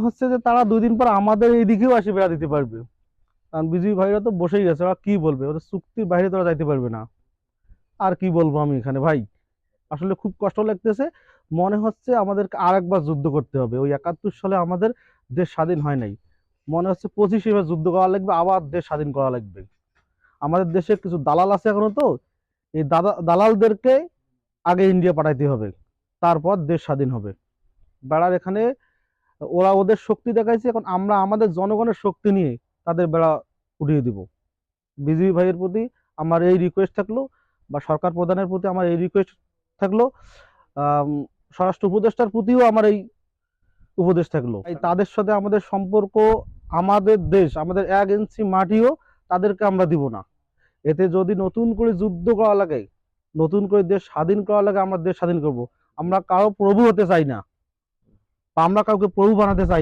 হচ্ছে যে তারা 2 দিন পর আমাদের এই দিকেও আসে বেড়া দিতে পারবে। কারণ বিজেপি ভাইরা তো বসেই গেছে, ওরা কি বলবে, ওদের চুক্তির বাইরে তো ওরা যাইতে পারবে না। আর কি বলবো আমি এখানে ভাই, আসলে খুব কষ্ট লাগতেছে। মনে হচ্ছে আমাদেরকে আরেকবার যুদ্ধ করতে হবে। ওই 71 সালে আমাদের দেশ স্বাধীন হয় নাই, মনে হচ্ছে 25 এবার যুদ্ধ করা লাগবে, আবার দেশ স্বাধীন করা লাগবে। আমাদের দেশে কিছু দালাল আছে এখনো, তো এই দালালদেরকে আগে ইন্ডিয়া পাঠাইতে হবে, তারপর দেশ স্বাধীন হবে। বেড়ার এখানে ওরা ওদের শক্তি দেখাইছে, এখন আমরা আমাদের জনগণের শক্তি নিয়ে তাদের বেড়া উঠিয়ে দিব। বিজেপি ভাইয়ের প্রতি আমার এই রিকোয়েস্ট থাকলো, বা সরকার প্রধানের প্রতি আমার এই রিকোয়েস্ট থাকলো, আম, স্বরাষ্ট্র উপদেষ্টার প্রতিও আমার এই উপদেশ থাকলো। তাই তাদের সাথে আমাদের সম্পর্ক, আমাদের দেশ, আমাদের 1 ইঞ্চি মাটিও তাদেরকে আমরা দিব না। এতে যদি নতুন করে যুদ্ধ করা লাগে, নতুন করে দেশ স্বাধীন করা লাগে, আমরা দেশ স্বাধীন করব। আমরা কারো প্রভু হতে চাই না, বা আমরা কাউকে প্রভু বানাতে চাই না।